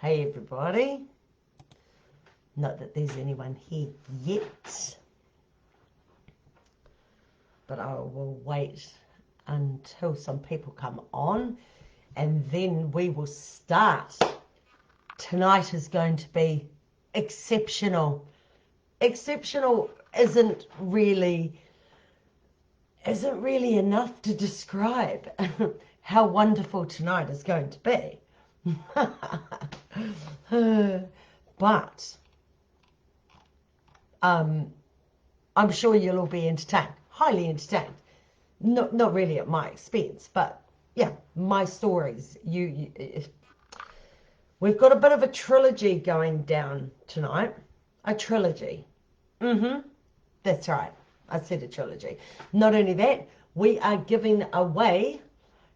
Hey everybody. Not that there's anyone here yet, but I will wait until some people come on and then we will start. Tonight is going to be exceptional. Exceptional isn't really enough to describe how wonderful tonight is going to be. But I'm sure you'll all be entertained, highly entertained. Not really at my expense, but yeah, my stories. We've got a bit of a trilogy going down tonight. A trilogy. That's right. I said a trilogy. Not only that, we are giving away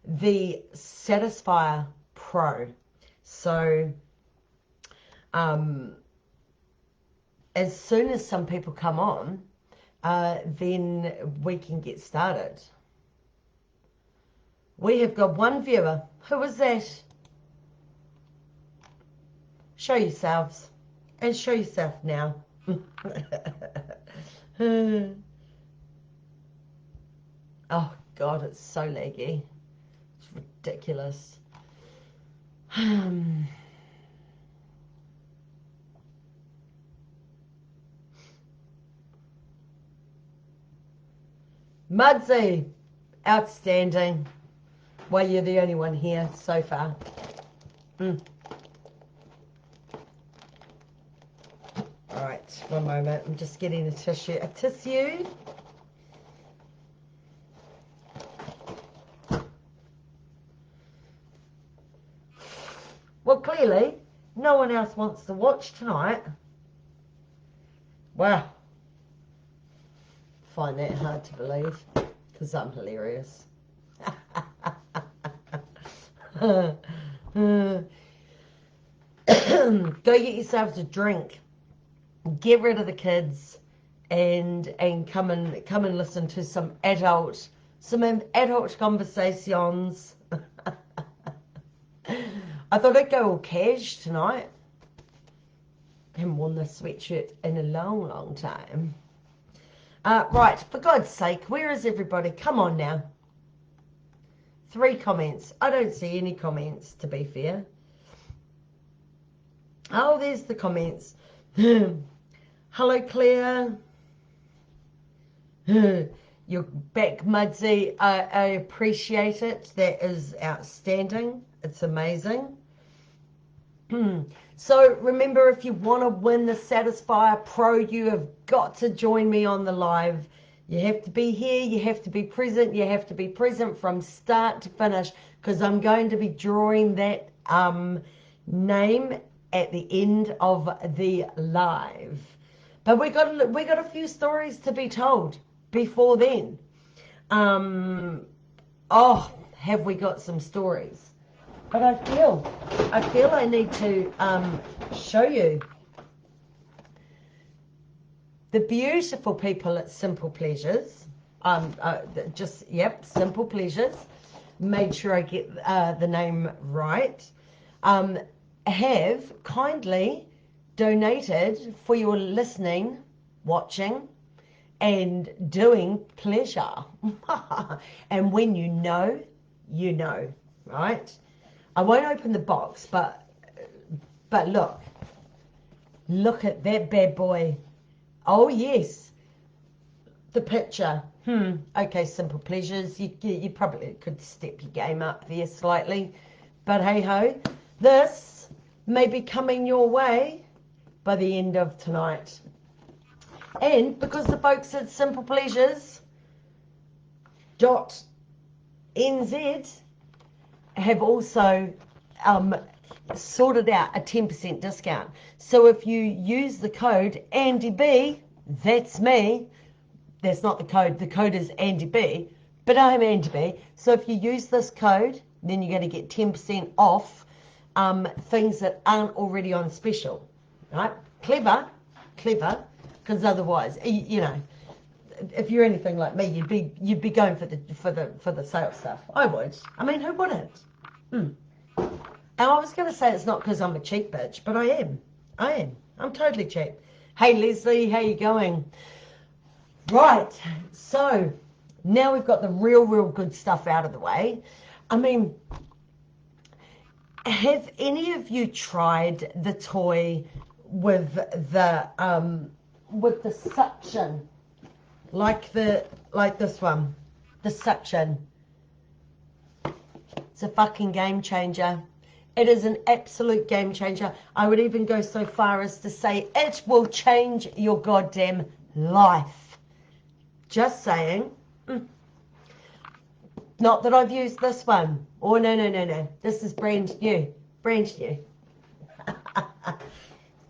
the Satisfier Pro. So, as soon as some people come on, then we can get started. We have got one viewer. Who was that? Show yourselves. And show yourself now. Oh, God, it's so laggy. It's ridiculous. Mudsy, outstanding. Well, you're the only one here so far. All right, one moment. I'm just getting a tissue. A tissue. Well, clearly, no one else wants to watch tonight. Wow. Find that hard to believe, because I'm hilarious. Go get yourselves a drink. Get rid of the kids, and come and listen to some adult conversations. I thought I'd go all cash tonight. I haven't worn this sweatshirt in a long, long time. Right, for God's sake, where is everybody? Come on now. 3 comments. I don't see any comments, to be fair. Oh, there's the comments. Hello, Claire. You're back, Mudsy. I appreciate it. That is outstanding. It's amazing. So remember, if you want to win the Satisfier Pro, you have got to join me on the live. You have to be here. You have to be present. You have to be present from start to finish, because I'm going to be drawing that name at the end of the live. But we got a few stories to be told before then. Oh, have we got some stories? But I feel I need to show you the beautiful people at Simple Pleasures. Simple Pleasures. Made sure I get the name right. Have kindly donated for your listening, watching, and doing pleasure. And when you know, right? I won't open the box, but look at that bad boy. Oh yes, the picture. Okay, Simple Pleasures. You probably could step your game up there slightly, but hey ho, this may be coming your way by the end of tonight. And because the folks at simplepleasures.nz have also sorted out a 10% discount. So if you use the code AndyB, that's me. That's not the code is AndyB, but I'm AndyB. So if you use this code, then you're going to get 10% off things that aren't already on special, right? Clever, because otherwise, you know, if you're anything like me, you'd be going for the sales stuff. I would. I mean, who wouldn't? And I was going to say it's not because I'm a cheap bitch, but I am. I'm totally cheap. Hey, Leslie, how you going? Right, so now we've got the real good stuff out of the way. I mean, have any of you tried the toy with the suction, like this one, the suction? It's a fucking game changer. It is an absolute game changer. I would even go so far as to say it will change your goddamn life. Just saying. Not that I've used this one. Oh, no. This is brand new. Brand new.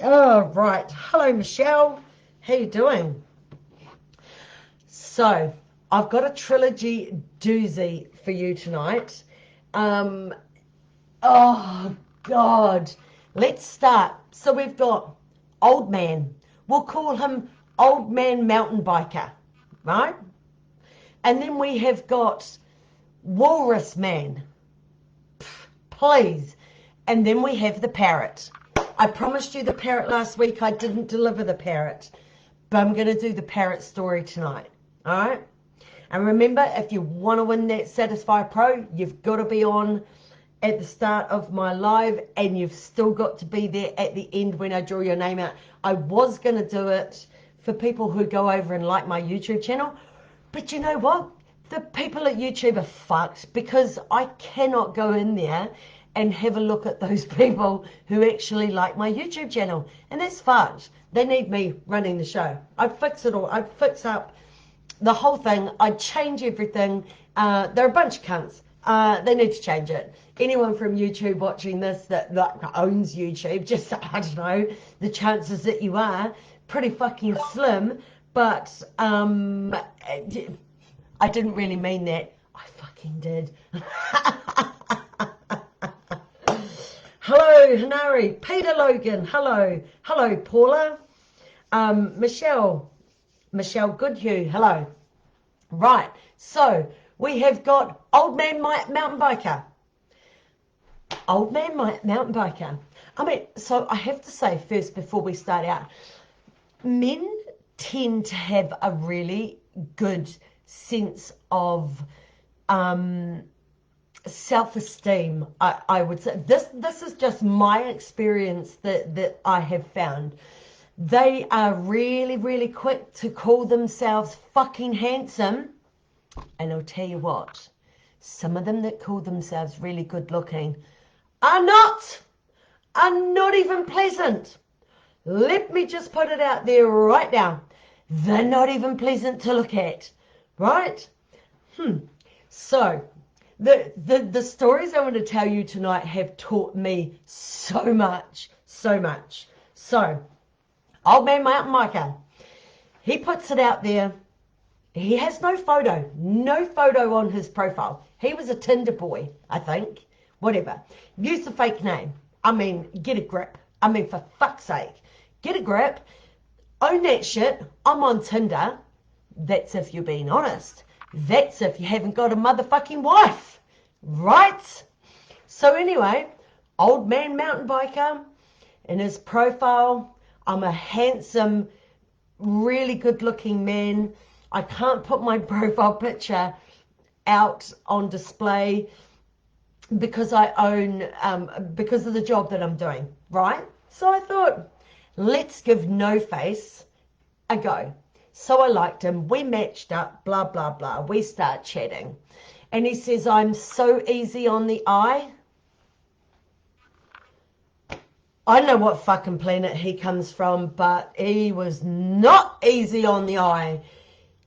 Oh, right. Hello, Michelle. How you doing? So, I've got a trilogy doozy for you tonight. Oh, God. Let's start. So, we've got Old Man. We'll call him Old Man Mountain Biker, right? And then we have got Walrus Man. Please. And then we have the parrot. I promised you the parrot last week. I didn't deliver the parrot. But I'm going to do the parrot story tonight. All right? And remember, if you want to win that Satisfy Pro, you've got to be on at the start of my live, and you've still got to be there at the end when I draw your name out. I was going to do it for people who go over and like my YouTube channel. But you know what? The people at YouTube are fucked, because I cannot go in there and have a look at those people who actually like my YouTube channel. And that's fucked. They need me running the show. I'd fix it all. I'd fix up the whole thing. I'd change everything. They're a bunch of cunts. They need to change it. Anyone from YouTube watching this that owns YouTube, just, I don't know, the chances that you are pretty fucking slim. But I didn't really mean that. I fucking did. Hello, Hanari. Peter Logan. Hello. Hello, Paula. Michelle Goodhue. Hello. Right. So we have got Old Man Mountain Biker. Old Man Mountain Biker. I mean, so I have to say first, before we start out, men tend to have a really good sense of self-esteem. I would say this is just my experience that I have found. They are really quick to call themselves fucking handsome, and I'll tell you what, some of them that call themselves really good looking are not even pleasant. Let me just put it out there right now. They're not even pleasant to look at, right? So the stories I want to tell you tonight have taught me so much. So, Old Man Mountain Biker, he puts it out there. He has no photo on his profile. He was a Tinder boy, I think. Whatever. Use the fake name. I mean, get a grip. I mean, for fuck's sake, get a grip. Own that shit. I'm on Tinder. That's if you're being honest. That's if you haven't got a motherfucking wife. Right? So anyway, Old Man Mountain Biker, in his profile, I'm a handsome, really good looking man. I can't put my profile picture out on display because I own, because of the job that I'm doing, right? So I thought, let's give No Face a go. So I liked him. We matched up, blah, blah, blah. We start chatting. And he says, I'm so easy on the eye. I don't know what fucking planet he comes from, but he was not easy on the eye.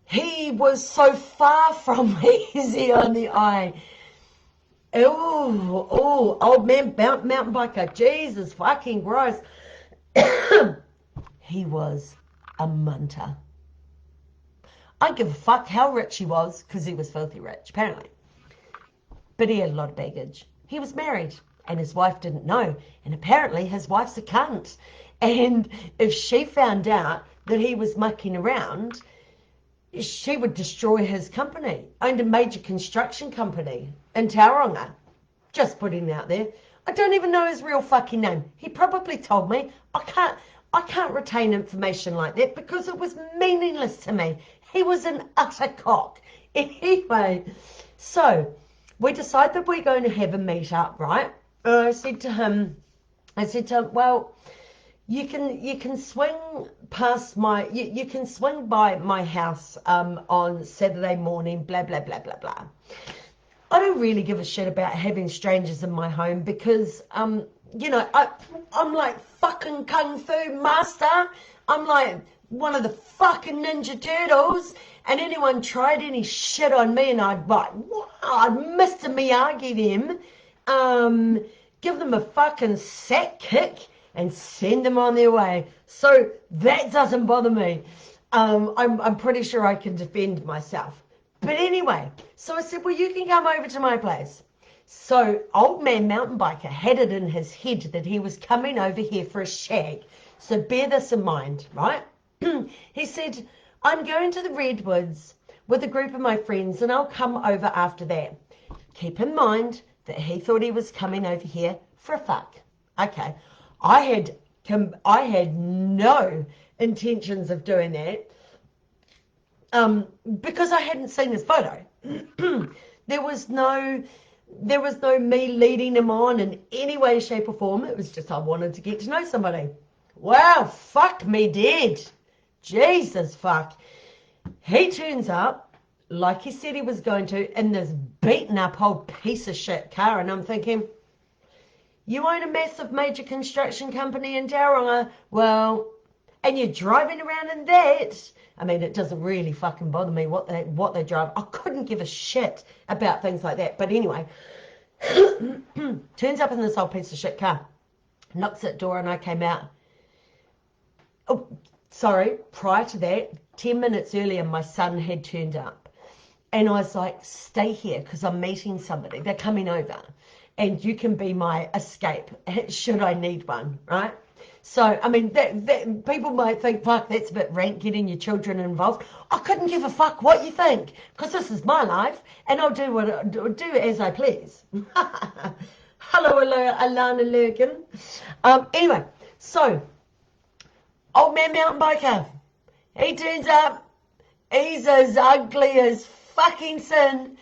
He was so far from easy on the eye. Oh, Old Man Mountain Biker. Jesus fucking Christ. He was a munter. I don't give a fuck how rich he was, because he was filthy rich, apparently. But he had a lot of baggage. He was married, and his wife didn't know. And apparently his wife's a cunt. And if she found out that he was mucking around, she would destroy his company. Owned a major construction company in Tauranga. Just putting it out there. I don't even know his real fucking name. He probably told me. I can't retain information like that because it was meaningless to me. He was an utter cock. Anyway, so we decide that we're going to have a meet up, right? And I said to him, well, you can swing past you can swing by my house on Saturday morning, blah, blah, blah, blah, blah. I don't really give a shit about having strangers in my home because, you know, I'm like fucking kung fu master. I'm like one of the fucking Ninja Turtles. And anyone tried any shit on me and I'd Mr. Miyagi them, give them a fucking sack kick and send them on their way. So that doesn't bother me. I'm pretty sure I can defend myself. But anyway, so I said, well, you can come over to my place. So old man mountain biker had it in his head that he was coming over here for a shag. So bear this in mind, right? He said, I'm going to the Redwoods with a group of my friends and I'll come over after that. Keep in mind that he thought he was coming over here for a fuck. Okay. I had no intentions of doing that. Because I hadn't seen his photo. There was no me leading him on in any way, shape or form. It was just I wanted to get to know somebody. Wow, fuck me dead. Jesus fuck. He turns up, like he said he was going to, in this beaten up old piece of shit car, and I'm thinking, you own a massive major construction company in Tauranga, well, and you're driving around in that. I mean, it doesn't really fucking bother me what they drive. I couldn't give a shit about things like that. But anyway, turns up in this old piece of shit car, knocks at the door, and I came out. Oh, sorry, prior to that, 10 minutes earlier, my son had turned up. And I was like, stay here because I'm meeting somebody. They're coming over. And you can be my escape should I need one, right? So, I mean, that people might think, fuck, that's a bit rank getting your children involved. I couldn't give a fuck what you think because this is my life and I'll do as I please. Hello, Alana Lurkin. Anyway, so, old man mountain biker, he turns up, he's as ugly as fucking sin.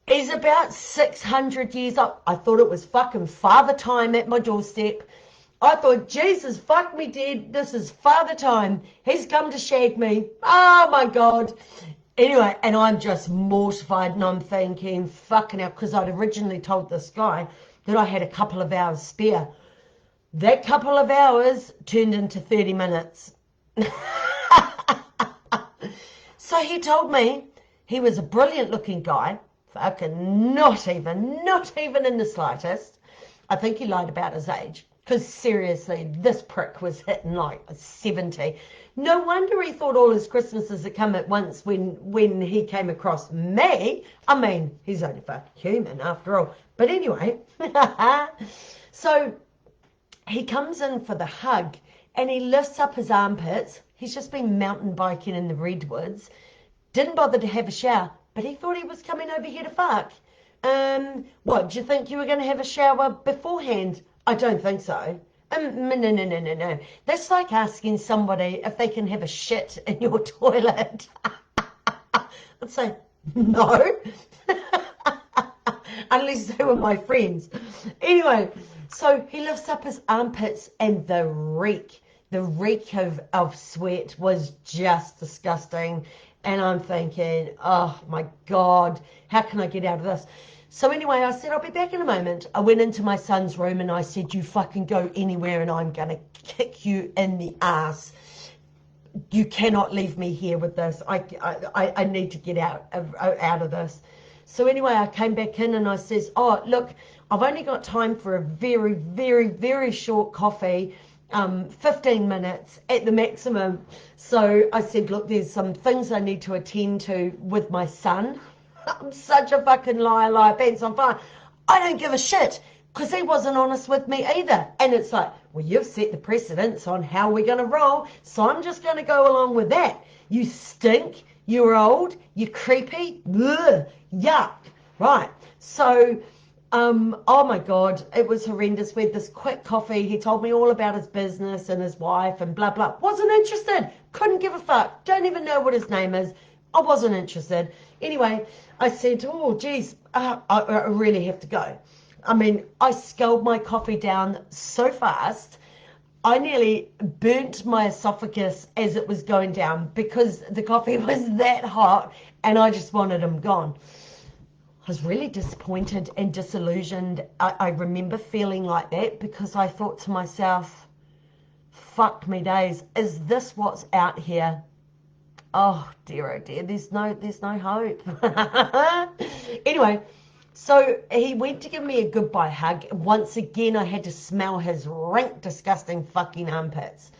He's about 600 years old. I thought it was fucking father time at my doorstep. I thought, Jesus, fuck me dead. This is father time. He's come to shag me. Oh, my God. Anyway, and I'm just mortified and I'm thinking, fucking hell, because I'd originally told this guy that I had a couple of hours spare. That couple of hours turned into 30 minutes. So he told me he was a brilliant looking guy. Fucking not even in the slightest. I think he lied about his age. Because seriously, this prick was hitting like 70. No wonder he thought all his Christmases had come at once when he came across me. I mean, he's only a human after all. But anyway, so he comes in for the hug and he lifts up his armpits. He's just been mountain biking in the Redwoods. Didn't bother to have a shower, but he thought he was coming over here to fuck. What, do you think you were going to have a shower beforehand? I don't think so. No. That's like asking somebody if they can have a shit in your toilet. I'd say, no. Unless they were my friends. Anyway, so he lifts up his armpits and the reek of sweat was just disgusting. And I'm thinking, oh my God, how can I get out of this? So anyway, I said, I'll be back in a moment. I went into my son's room and I said, you fucking go anywhere and I'm going to kick you in the ass. You cannot leave me here with this. I need to get out of this. So anyway, I came back in and I says, oh, look, I've only got time for a very, very, very short coffee. 15 minutes at the maximum. So I said, look, there's some things I need to attend to with my son. I'm such a fucking liar, pants on fire. I don't give a shit because he wasn't honest with me either. And it's like, well, you've set the precedence on how we're going to roll, so I'm just going to go along with that. You stink, you're old, you're creepy, ugh, yuck. Right, so Oh my God, it was horrendous. We had this quick coffee. He told me all about his business and his wife and blah, blah. Wasn't interested. Couldn't give a fuck. Don't even know what his name is. I wasn't interested. Anyway, I said, oh, geez, I really have to go. I mean, I sculled my coffee down so fast. I nearly burnt my esophagus as it was going down because the coffee was that hot and I just wanted him gone. I was really disappointed and disillusioned. I remember feeling like that because I thought to myself, fuck me days, is this what's out here? Oh dear, there's no hope. Anyway, so he went to give me a goodbye hug. Once again, I had to smell his rank, disgusting fucking armpits.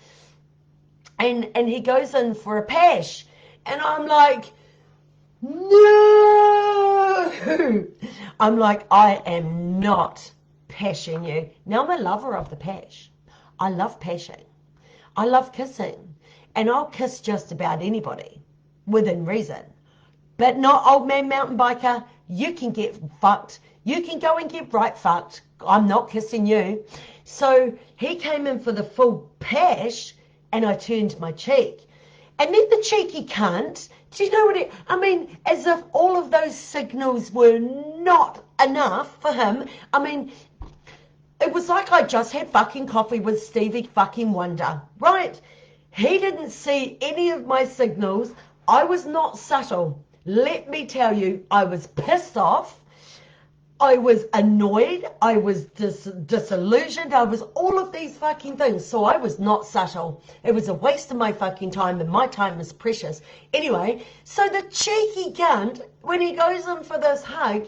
And he goes in for a pash. And I'm like, no! I'm like, I am not pashing you. Now I'm a lover of the pash. I love pashing. I love kissing. And I'll kiss just about anybody within reason. But not old man mountain biker. You can get fucked. You can go and get right fucked. I'm not kissing you. So he came in for the full pash and I turned my cheek. And then the cheeky cunt, do you know what I mean, as if all of those signals were not enough for him. I mean, it was like I just had fucking coffee with Stevie fucking Wonder, right? He didn't see any of my signals. I was not subtle. Let me tell you, I was pissed off. I was annoyed. I was disillusioned. I was all of these fucking things. So I was not subtle. It was a waste of my fucking time, and my time is precious. Anyway, so the cheeky cunt, when he goes in for this hug,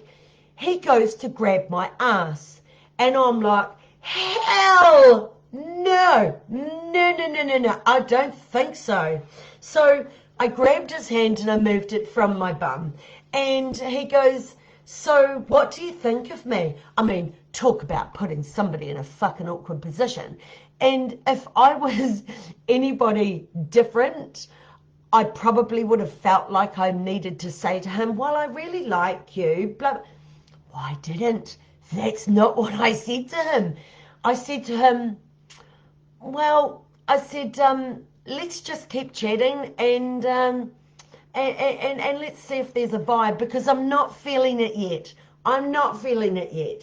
he goes to grab my ass. And I'm like, hell no, no, I don't think so. So I grabbed his hand and I moved it from my bum. And he goes, so what do you think of me? I mean, talk about putting somebody in a fucking awkward position. And if I was anybody different, I probably would have felt like I needed to say to him, well, I really like you, blah. Well, I didn't. That's not what I said to him. I said to him, well, I said, let's just keep chatting and let's see if there's a vibe, because I'm not feeling it yet. I'm not feeling it yet.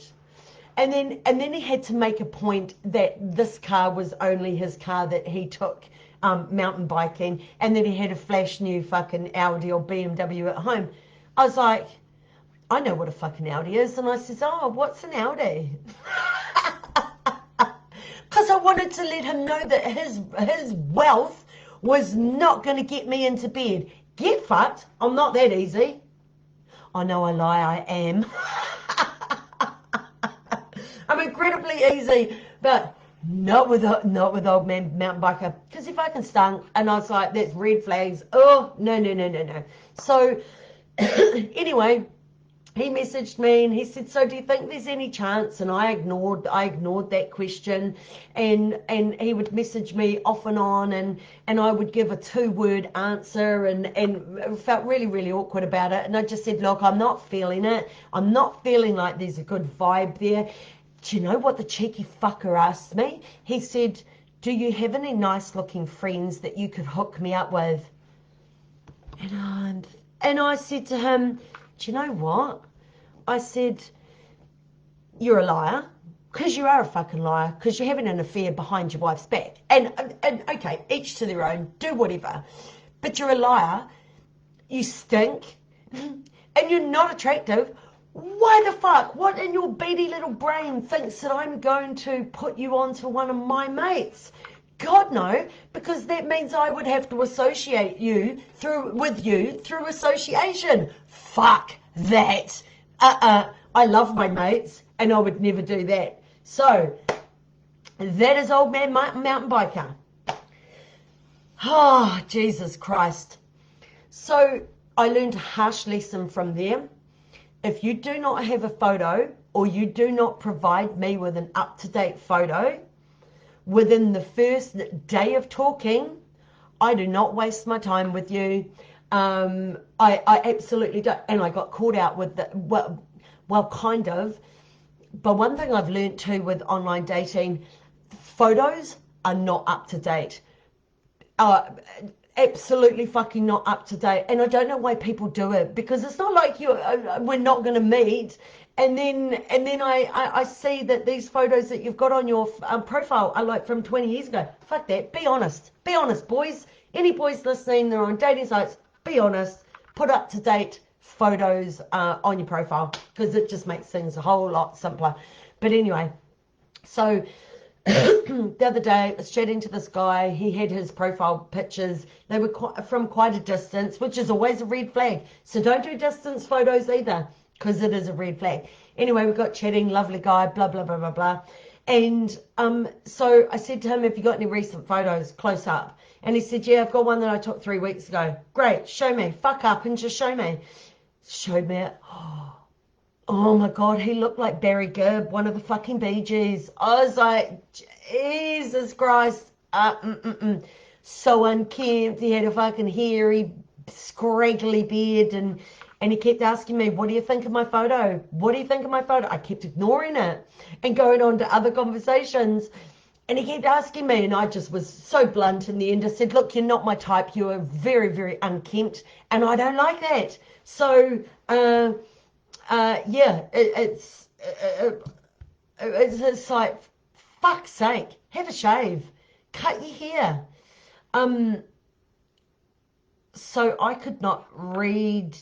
And then he had to make a point that this car was only his car that he took mountain biking, and then he had a flash new fucking Audi or BMW at home. I was like, I know what a fucking Audi is. And I says, oh, what's an Audi? Because I wanted to let him know that his wealth was not going to get me into bed. Get fucked. I'm not that easy. I know I lie, I am. I'm incredibly easy, but not with old man mountain biker. Because if I can stunk, and I was like, that's red flags. Oh, no. So anyway, he messaged me and he said, so do you think there's any chance? And I ignored that question, and he would message me off and on, and I would give a 2-word answer, and felt really, really awkward about it. And I just said, look, I'm not feeling it. I'm not feeling like there's a good vibe there. Do you know what the cheeky fucker asked me? He said, do you have any nice looking friends that you could hook me up with? And I said to him, do you know what? I said, you're a liar, because you are a fucking liar, because you're having an affair behind your wife's back. And okay, each to their own, do whatever. But you're a liar, you stink, and you're not attractive. Why the fuck? What in your beady little brain thinks that I'm going to put you on to one of my mates? God no, because that means I would have to associate with you through association. Fuck that. I love my mates, and I would never do that. So that is old man mountain biker. Oh, Jesus Christ. So I learned a harsh lesson from there. If you do not have a photo, or you do not provide me with an up-to-date photo within the first day of talking, I do not waste my time with you. I absolutely don't. And I got caught out with the, well, kind of. But one thing I've learned too with online dating, photos are not up to date. Absolutely fucking not up to date. And I don't know why people do it, because it's not like we're not going to meet. And then I see that these photos that you've got on your profile are like from 20 years ago. Fuck that. Be honest. Be honest, boys. Any boys listening, they're on dating sites, be honest. Put up to date photos on your profile, because it just makes things a whole lot simpler. But anyway, so the other day I was chatting to this guy. He had his profile pictures. They were from quite a distance, which is always a red flag. So don't do distance photos either, because it is a red flag. Anyway, we got chatting, lovely guy, blah, blah, blah, blah, blah. And so I said to him, have you got any recent photos close up? And he said, yeah, I've got one that I took 3 weeks ago. Great, show me. Fuck up and just show me. Showed me it. Oh my God, he looked like Barry Gibb, one of the fucking Bee Gees. I was like, Jesus Christ. So unkempt. He had a fucking hairy, scraggly beard, and he kept asking me, what do you think of my photo? What do you think of my photo? I kept ignoring it and going on to other conversations. And he kept asking me, and I just was so blunt in the end. I said, look, you're not my type. You are very, very unkempt, and I don't like that. So, yeah, it's like, fuck's sake, have a shave, cut your hair. So I could not read.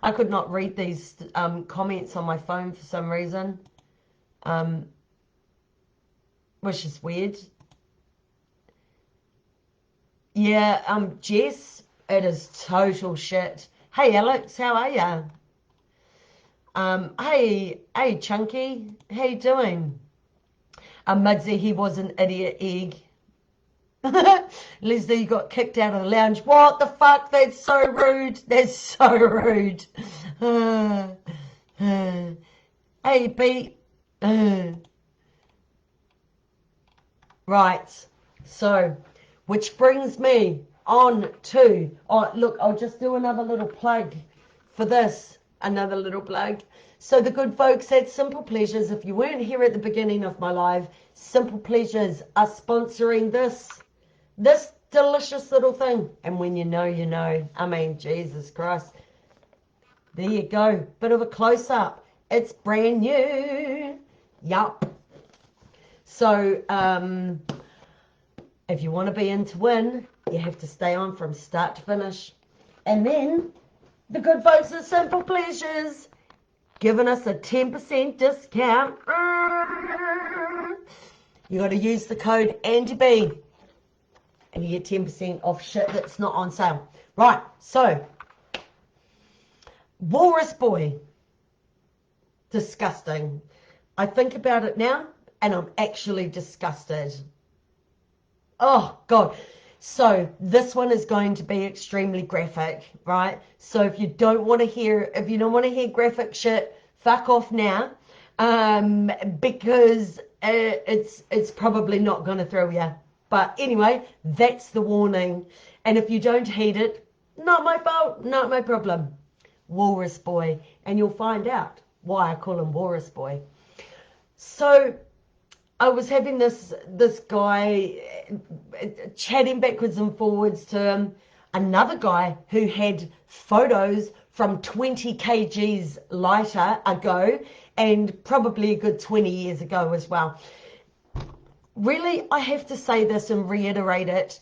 I could not read these comments on my phone for some reason, which is weird. Yeah, Jess, it is total shit. Hey, Alex, how are ya? Hey, Chunky, how you doing? Mudsy, he was an idiot egg. Leslie got kicked out of the lounge. What the fuck? That's so rude. That's so rude. Hey, Pete. Right. So, which brings me on to, oh, look, I'll just do another little plug for this. Another little plug. So the good folks at Simple Pleasures, if you weren't here at the beginning of my live, Simple Pleasures are sponsoring this delicious little thing. And when you know, you know. I mean, Jesus Christ. There you go. Bit of a close-up. It's brand new. Yup. So, if you want to be in to win, you have to stay on from start to finish. And then, the good folks at Simple Pleasures giving us a 10% discount. You got to use the code ANDIB. And you get 10% off shit that's not on sale. Right, so, Walrus Boy. Disgusting. I think about it now, and I'm actually disgusted. Oh, God. So, this one is going to be extremely graphic, right? So, if you don't want to hear graphic shit, fuck off now. Because it's probably not going to thrill you. But anyway, that's the warning. And if you don't heed it, not my fault, not my problem. Walrus Boy. And you'll find out why I call him Walrus Boy. So I was having this guy chatting backwards and forwards to another guy who had photos from 20 kgs lighter ago, and probably a good 20 years ago as well. Really, I have to say this and reiterate it.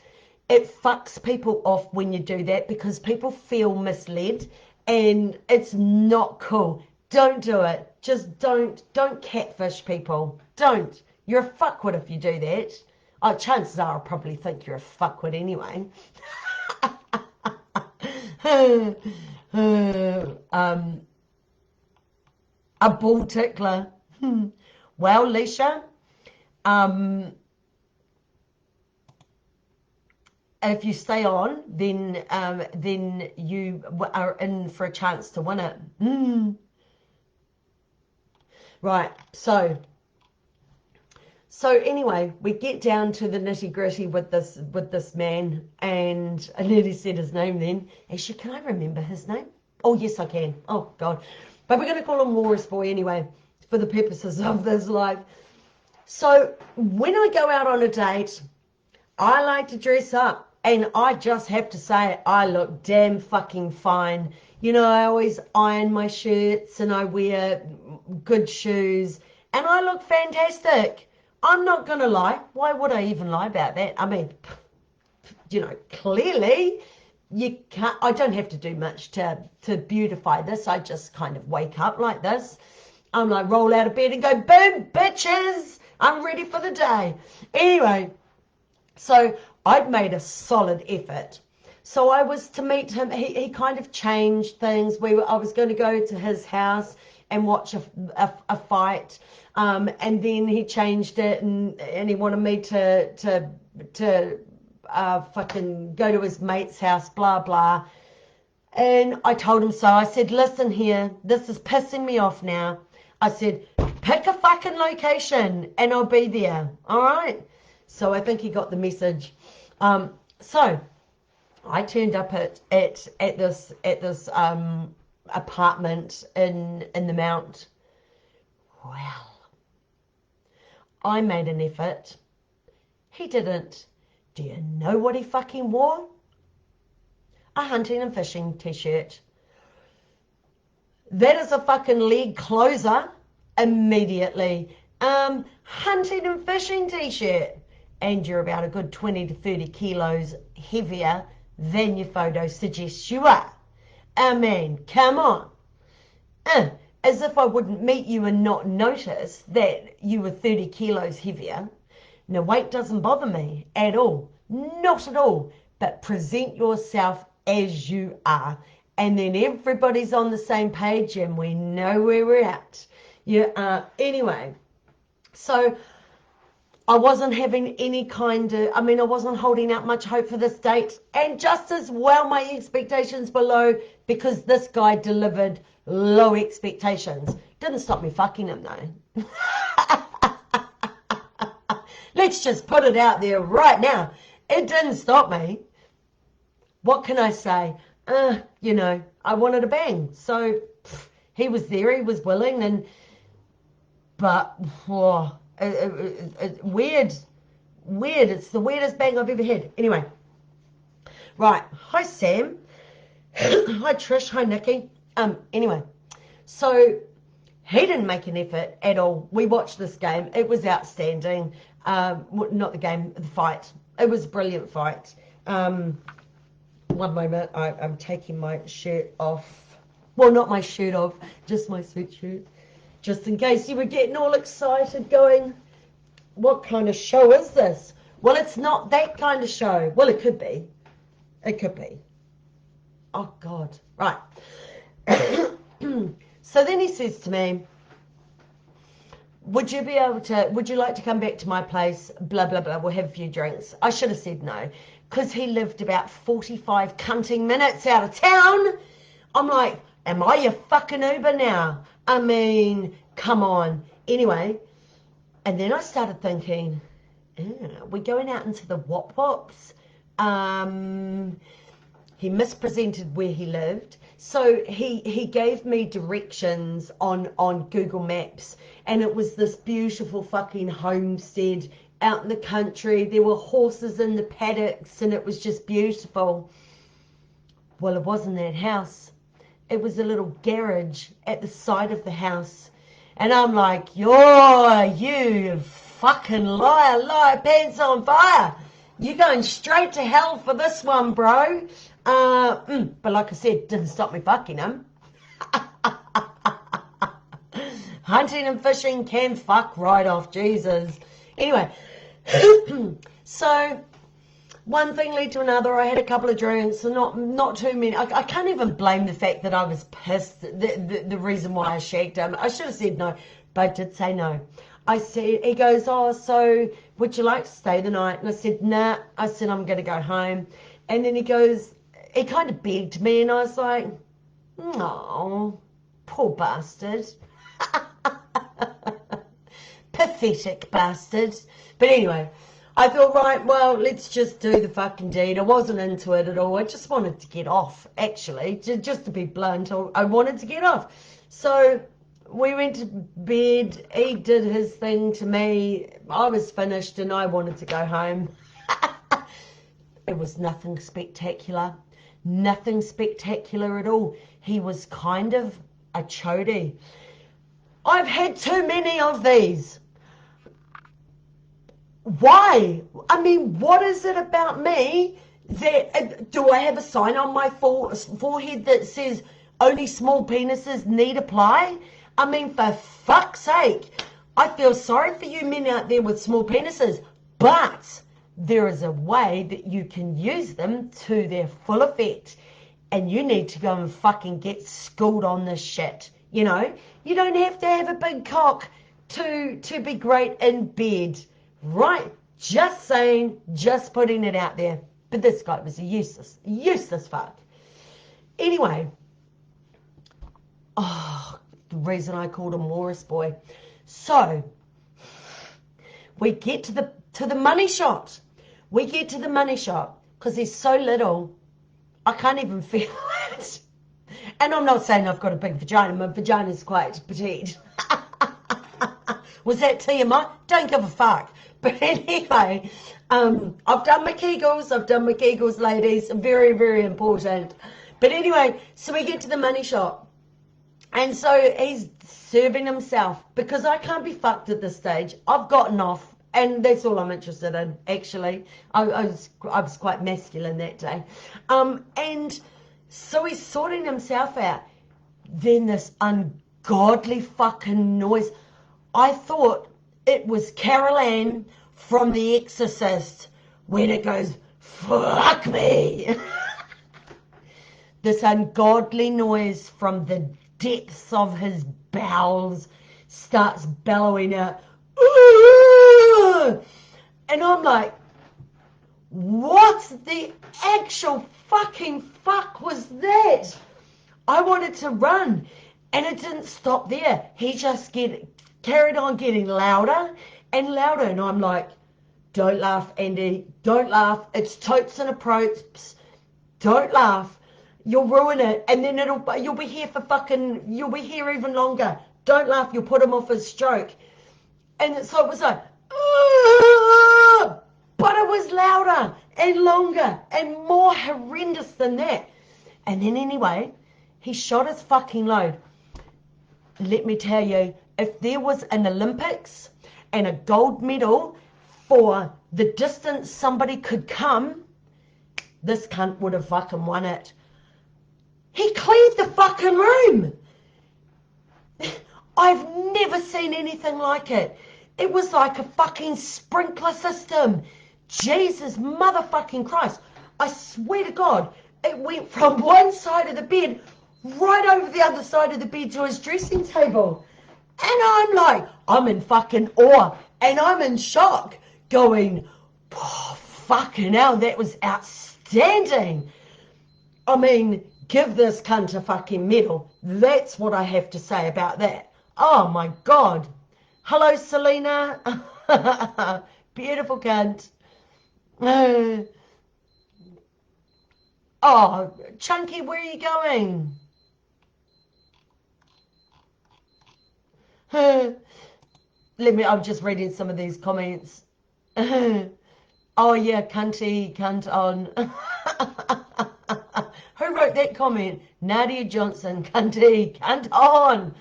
It fucks people off when you do that, because people feel misled, and it's not cool. Don't do it. Just don't catfish people. Don't. You're a fuckwit if you do that. Oh, chances are I'll probably think you're a fuckwit anyway. A bull tickler. Well, Leisha, if you stay on, then you are in for a chance to win it. Right, so anyway, we get down to the nitty gritty with this man, and I nearly said his name then. Actually, can I remember his name? Oh yes, I can. Oh God. But we're going to call him Walrus Boy anyway, for the purposes of this life. So when I go out on a date, I like to dress up, and I just have to say I look damn fucking fine. You know, I always iron my shirts and I wear good shoes and I look fantastic. I'm not going to lie. Why would I even lie about that? I mean, you know, clearly you can't, I don't have to do much to beautify this. I just kind of wake up like this. I'm like, roll out of bed and go, boom, bitches, I'm ready for the day. Anyway, so I'd made a solid effort. So I was to meet him. He kind of changed things. I was going to go to his house and watch a fight, and then he changed it, and he wanted me to fucking go to his mate's house, blah blah. And I told him so. I said, listen here, this is pissing me off now. I said, pick a fucking location and I'll be there. All right. So I think he got the message. So I turned up at this apartment in the Mount. Well, I made an effort. He didn't. Do you know what he fucking wore? A hunting and fishing t-shirt. That is a fucking leg closer immediately. Hunting and fishing t-shirt. And you're about a good 20 to 30 kilos heavier than your photo suggests you are. I mean, come on. As if I wouldn't meet you and not notice that you were 30 kilos heavier. Now, weight doesn't bother me at all. Not at all. But present yourself as you are. And then everybody's on the same page and we know where we're at. Anyway, so I wasn't having any kind of, I wasn't holding out much hope for this date. And just as well, my expectations were low because this guy delivered low expectations. Didn't stop me fucking him though. Let's just put it out there right now. It didn't stop me. What can I say? I wanted a bang. So he was there, he was willing, weird. It's the weirdest bang I've ever had. Anyway, right. Hi, Sam. Hi, Trish. Hi, Nikki. Anyway, so he didn't make an effort at all. We watched this game. It was outstanding. Not the game, the fight. It was a brilliant fight. One moment. I'm taking my shirt off. Well, not my shirt off, just my sweatshirt. Just in case you were getting all excited going, what kind of show is this? Well, it's not that kind of show. Well, it could be. It could be. Oh, God. Right. So then he says to me, would you like to come back to my place? Blah, blah, blah. We'll have a few drinks. I should have said no, because he lived about 45 cunting minutes out of town. I'm like, am I your fucking Uber now? I mean, come on. Anyway, and then I started thinking, we're going out into the wop-wops. He mispresented where he lived. So he gave me directions on Google Maps, and it was this beautiful fucking homestead out in the country. There were horses in the paddocks, and it was just beautiful. Well, it wasn't that house. It was a little garage at the side of the house. And I'm like, you fucking liar, pants on fire. You're going straight to hell for this one, bro. But like I said, didn't stop me fucking him. Hunting and fishing can fuck right off, Jesus. Anyway, so one thing led to another. I had a couple of drinks, and not too many. I can't even blame the fact that I was pissed. The reason why I shagged him. I should have said no, but I did say no. He goes, oh, so would you like to stay the night? And I said, nah. I said, I'm going to go home. And then he goes, he kind of begged me, and I was like, oh, poor bastard. Pathetic bastard. But anyway, I thought, right, well, let's just do the fucking deed. I wasn't into it at all. I just wanted to get off, actually. Just to be blunt, I wanted to get off. So we went to bed. He did his thing to me. I was finished and I wanted to go home. It was nothing spectacular. Nothing spectacular at all. He was kind of a chody. I've had too many of these. Why? I mean, what is it about me that, do I have a sign on my forehead that says only small penises need apply? I mean, for fuck's sake, I feel sorry for you men out there with small penises, but there is a way that you can use them to their full effect, and you need to go and fucking get schooled on this shit. You know, you don't have to have a big cock to be great in bed, right? Just saying, just putting it out there. But this guy was a useless fuck. Anyway, the reason I called him Walrus Boy. So we get to the money shot. We get to the money shot because he's so little, I can't even feel it. And I'm not saying I've got a big vagina. My vagina's quite petite. Was that TMI? Don't give a fuck. But anyway, I've done my Kegels, ladies. Very, very important. But anyway, so we get to the money shot. And so he's serving himself because I can't be fucked at this stage. I've gotten off. And that's all I'm interested in, actually. I was quite masculine that day. And so he's sorting himself out. Then this ungodly fucking noise. I thought it was Carol Ann from The Exorcist when it goes, fuck me. This ungodly noise from the depths of his bowels starts bellowing out, and I'm like, what the actual fucking fuck was that? I wanted to run, and it didn't stop there. He just carried on getting louder and louder, and I'm like, don't laugh, Andy, don't laugh. It's totes and approaches. Don't laugh. You'll ruin it, and then you'll be here even longer. Don't laugh. You'll put him off his stroke. And so it was like, but it was louder and longer and more horrendous than that. And then anyway, he shot his fucking load. Let me tell you, if there was an Olympics and a gold medal for the distance somebody could come, this cunt would have fucking won it. He cleared the fucking room. I've never seen anything like it. It was like a fucking sprinkler system. Jesus motherfucking Christ. I swear to God, it went from one side of the bed right over the other side of the bed to his dressing table. And I'm like, I'm in fucking awe and I'm in shock going, oh, fucking hell, that was outstanding. I mean, give this cunt a fucking medal. That's what I have to say about that. Oh my God. Hello, Selena. Beautiful cunt. Oh, Chunky, where are you going? I'm just reading some of these comments. Oh yeah, cunty, cunt on. Who wrote that comment? Nadia Johnson, cunty, cunt on.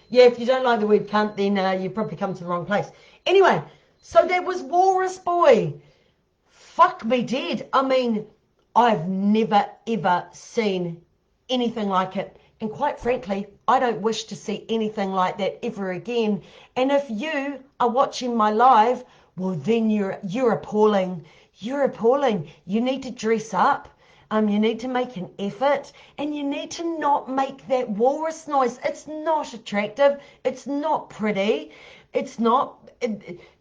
Yeah, if you don't like the word cunt, then you've probably come to the wrong place. Anyway, so that was Walrus Boy. Fuck me dead. I mean, I've never, ever seen anything like it. And quite frankly, I don't wish to see anything like that ever again. And if you are watching my live, well, then you're appalling. You're appalling. You need to dress up. You need to make an effort, and you need to not make that walrus noise. It's not attractive. It's not pretty. It's not.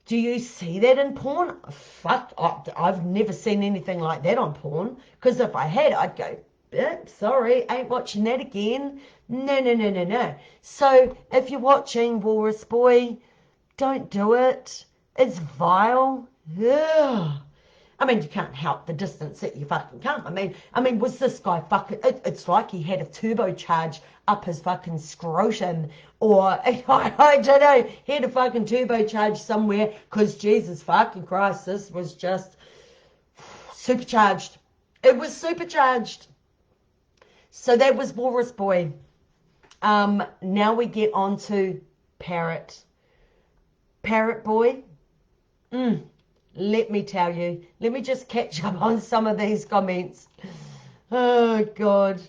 Do you see that in porn? Fuck, I've never seen anything like that on porn. Because if I had, I'd go, sorry, ain't watching that again. No. So if you're watching Walrus Boy, don't do it. It's vile. Ugh. I mean, you can't help the distance that you fucking come. I mean, was this guy fucking? It's like he had a turbocharge up his fucking scrotum, or I don't know, he had a fucking turbocharge somewhere. Because Jesus fucking Christ, this was just supercharged. It was supercharged. So that was Walrus Boy. Now we get on to Parrot. Parrot Boy. Let me tell you. Let me just catch up on some of these comments. Oh, God.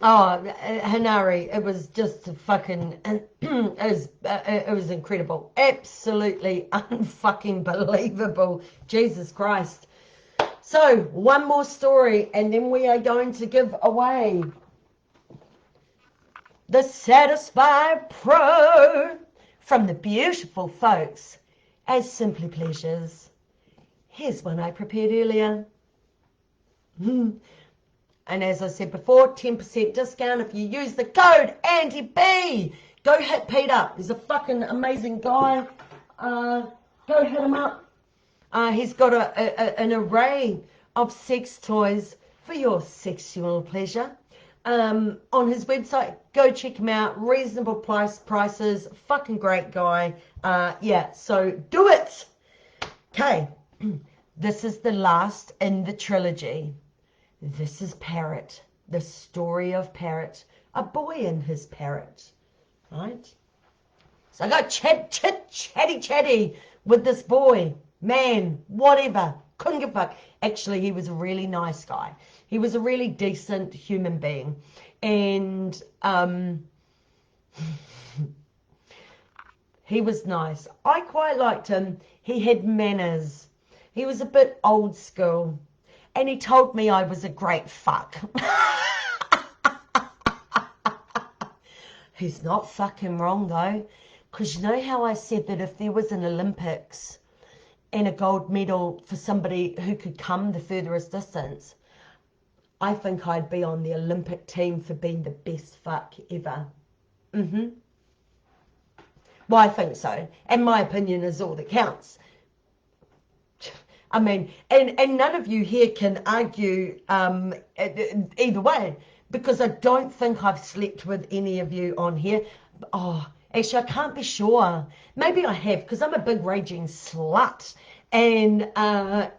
Oh, Hanari, it was just fucking, it was incredible. Absolutely unfucking believable. Jesus Christ. So, one more story, and then we are going to give away the Satisfy Pro from the beautiful folks at Simply Pleasures. Here's one I prepared earlier. And as I said before, 10% discount if you use the code AUNTIEB. Go hit Pete up. He's a fucking amazing guy. Go hit him up. He's got an array of sex toys for your sexual pleasure. On his website, go check him out. Reasonable prices. Fucking great guy. Yeah, so do it. Okay, this is the last in the trilogy. This is Parrot, the story of Parrot, a boy and his parrot, right? So I got chatty with this boy, man, whatever, couldn't give a fuck. Actually, he was a really nice guy. He was a really decent human being. And he was nice. I quite liked him. He had manners. He was a bit old school. And he told me I was a great fuck. He's not fucking wrong, though. Because you know how I said that if there was an Olympics and a gold medal for somebody who could come the furthest distance, I think I'd be on the Olympic team for being the best fuck ever. Well, I think so. And my opinion is all that counts. I mean, and none of you here can argue either way, because I don't think I've slept with any of you on here. Oh, actually, I can't be sure. Maybe I have, because I'm a big raging slut. And,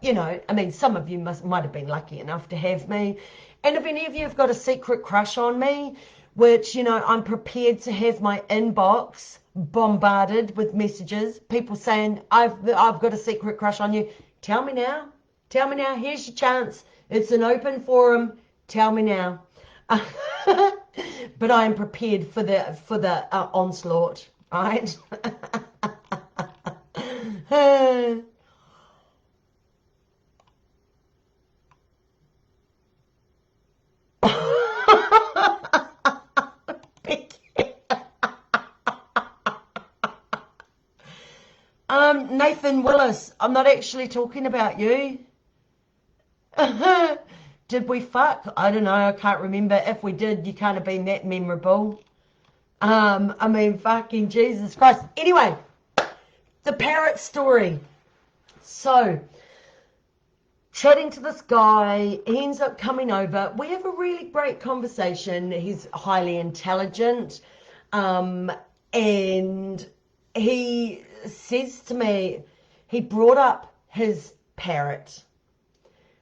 you know, I mean, some of you might have been lucky enough to have me. And if any of you have got a secret crush on me, which, you know, I'm prepared to have my inbox bombarded with messages, people saying, I've got a secret crush on you. Tell me now. Tell me now. Here's your chance. It's an open forum. Tell me now. But I am prepared for the onslaught. All right. Nathan Willis, I'm not actually talking about you. Did we fuck? I don't know. I can't remember. If we did, you can't have been that memorable. I mean, fucking Jesus Christ. Anyway, the parrot story. So, chatting to this guy, he ends up coming over. We have a really great conversation. He's highly intelligent. And he says to me, he brought up his parrot,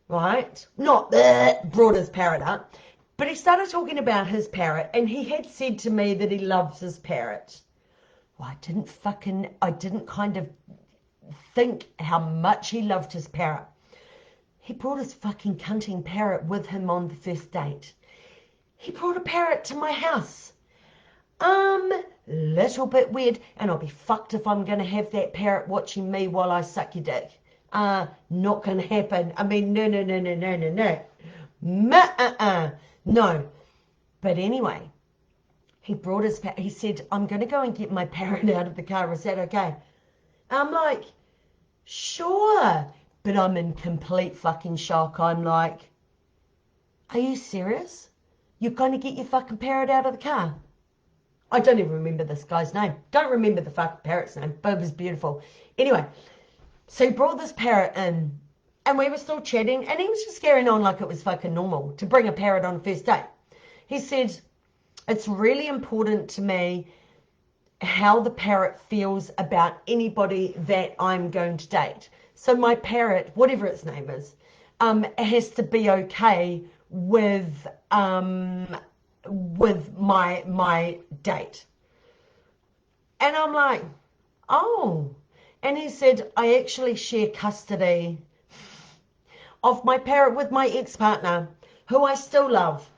right? Not that brought his parrot up, but he started talking about his parrot, and he had said to me that he loves his parrot. Well, I didn't kind of think how much he loved his parrot. He brought his fucking cunting parrot with him on the first date. He brought a parrot to my house. Little bit weird, and I'll be fucked if I'm going to have that parrot watching me while I suck your dick. Not going to happen. I mean, no. No. But anyway, he brought his parrot. He said, I'm going to go and get my parrot out of the car. Is that okay? I'm like, sure. But I'm in complete fucking shock. I'm like, are you serious? You're going to get your fucking parrot out of the car? I don't even remember this guy's name. Don't remember the fucking parrot's name, but it was beautiful. Anyway, So he brought this parrot in, and we were still chatting, and he was just carrying on like it was fucking normal to bring a parrot on a first date. He said, it's really important to me how the parrot feels about anybody that I'm going to date. So my parrot, whatever its name is, has to be okay with my date. And I'm like, oh. And he said, I actually share custody of my parrot with my ex-partner, who I still love.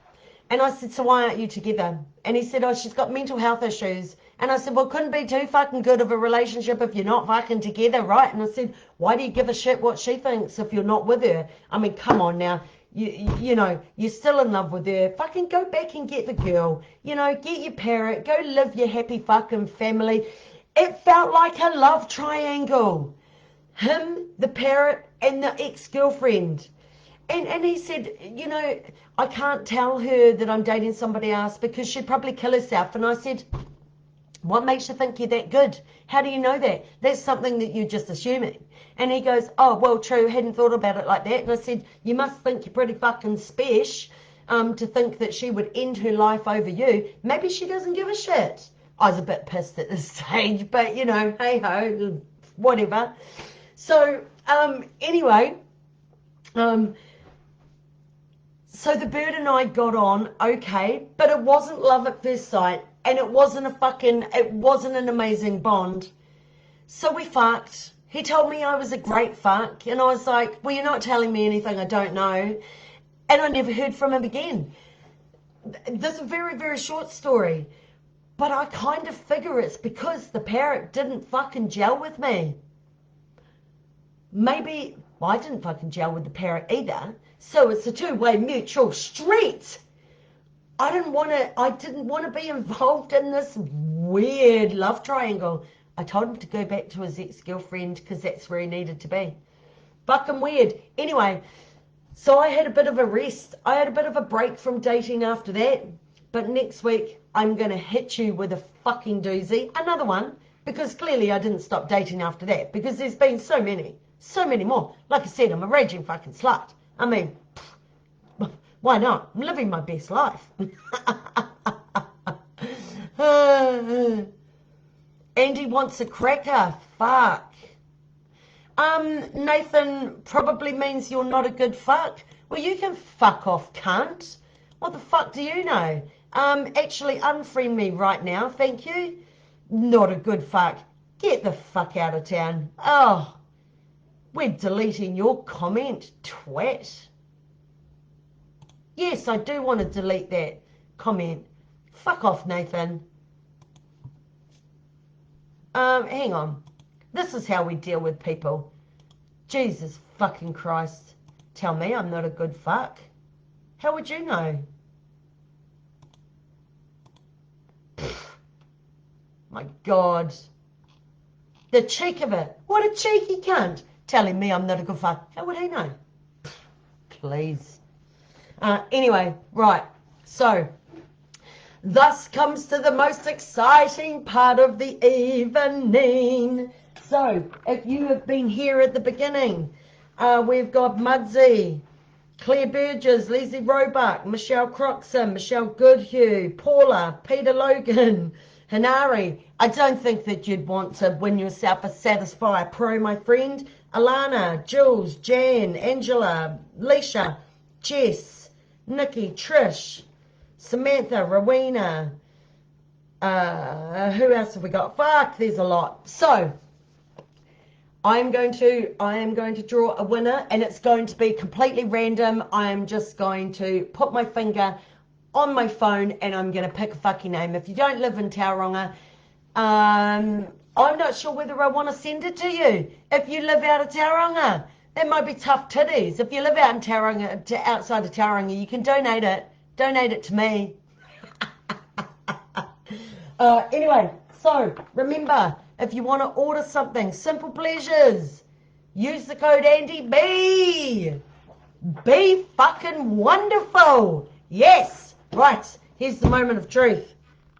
And I said, so why aren't you together? And he said, oh, she's got mental health issues. And I said, well, couldn't be too fucking good of a relationship if you're not fucking together, right? And I said, why do you give a shit what she thinks if you're not with her? I mean, come on now. You know, you're still in love with her. Fucking go back and get the girl. You know, get your parrot. Go live your happy fucking family. It felt like a love triangle. Him, the parrot, and the ex-girlfriend. And he said, you know, I can't tell her that I'm dating somebody else because she'd probably kill herself. And I said, what makes you think you're that good? How do you know that? That's something that you're just assuming. And he goes, oh, well, true, hadn't thought about it like that. And I said, you must think you're pretty fucking special to think that she would end her life over you. Maybe she doesn't give a shit. I was a bit pissed at this stage, but, you know, hey-ho, whatever. So, anyway, so the bird and I got on okay, but it wasn't love at first sight, and it wasn't an amazing bond. So we fucked. He told me I was a great fuck, and I was like, well, you're not telling me anything I don't know. And I never heard from him again. This is a very, very short story, but I kind of figure it's because the parrot didn't fucking gel with me. Maybe, well, I didn't fucking gel with the parrot either. So it's a two-way mutual street. I didn't want to be involved in this weird love triangle. I told him to go back to his ex-girlfriend because that's where he needed to be. Fucking weird. Anyway, so I had a bit of a rest. I had a bit of a break from dating after that. But next week, I'm going to hit you with a fucking doozy. Another one. Because clearly I didn't stop dating after that. Because there's been so many more. Like I said, I'm a raging fucking slut. I mean, why not? I'm living my best life. Andy wants a cracker. Fuck. Nathan probably means you're not a good fuck. Well, you can fuck off, cunt. What the fuck do you know? Actually, unfriend me right now, thank you. Not a good fuck. Get the fuck out of town. Oh, we're deleting your comment, twat. Yes, I do want to delete that comment. Fuck off, Nathan. Hang on. This is how we deal with people. Jesus fucking Christ. Tell me I'm not a good fuck. How would you know? My God. The cheek of it. What a cheeky cunt. Telling me I'm not a good fuck. How would he know? Please. Anyway, right. So, thus comes to the most exciting part of the evening. So, if you have been here at the beginning, we've got Mudsy, Claire Burgess, Leslie Roebuck, Michelle Croxon, Michelle Goodhue, Paula, Peter Logan, Hinari. I don't think that you'd want to win yourself a Satisfyer Pro, my friend. Alana, Jules, Jan, Angela, Leisha, Jess, Nikki, Trish, Samantha, Rowena. Who else have we got? Fuck, there's a lot. So, I am going to draw a winner, and it's going to be completely random. I am just going to put my finger on my phone, and I'm going to pick a fucking name. If you don't live in Tauranga, I'm not sure whether I want to send it to you. If you live out of Tauranga, that might be tough titties. If you live out in Tauranga, outside of Tauranga, you can donate it. Donate it to me. Anyway, so remember, if you want to order something, Simple Pleasures, use the code ANDYB. Be fucking wonderful. Yes. Right. Here's the moment of truth.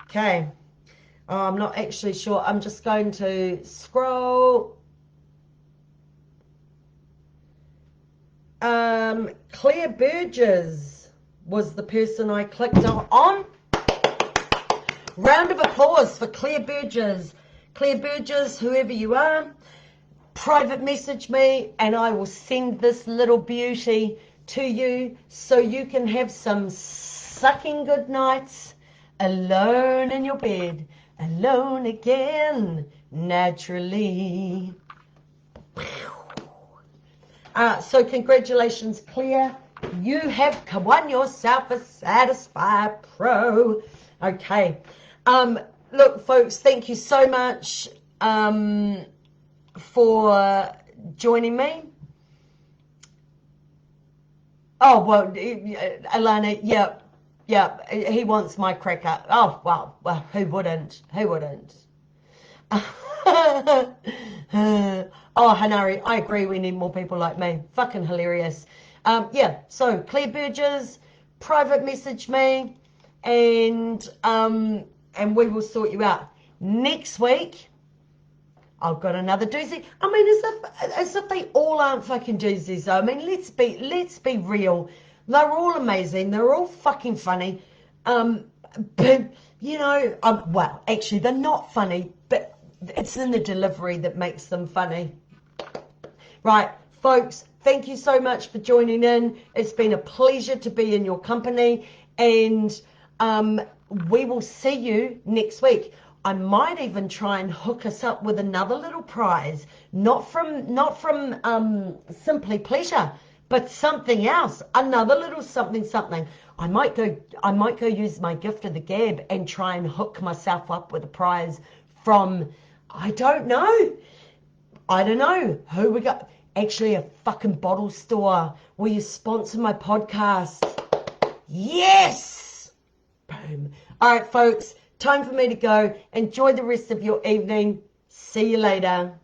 Okay. I'm not actually sure. I'm just going to scroll. Claire Burgess was the person I clicked on. Round of applause for Claire Burgess. Claire Burgess, whoever you are, private message me and I will send this little beauty to you so you can have some sucking good nights alone in your bed, alone again, naturally. So congratulations, Claire. You have won yourself a Satisfyer Pro. Okay. Look, folks, thank you so much for joining me. Oh, well, Alana, yeah, he wants my cracker. Oh, well, who wouldn't? Who wouldn't? Oh, Hanari, I agree, we need more people like me. Fucking hilarious. Yeah, so Claire Burgess, private message me, and we will sort you out. Next week, I've got another doozy. I mean, as if they all aren't fucking doozies, though. I mean, let's be real. They're all amazing. They're all fucking funny. But, you know, well, actually, they're not funny, but it's in the delivery that makes them funny. Right, folks, thank you so much for joining in. It's been a pleasure to be in your company, and we will see you next week. I might even try and hook us up with another little prize, not from Simply Pleasure, but something else, another little something. I might go use my gift of the gab and try and hook myself up with a prize from, I don't know who we got. Actually, a fucking bottle store. Will you sponsor my podcast? Yes! Boom. All right, folks, time for me to go. Enjoy the rest of your evening. See you later.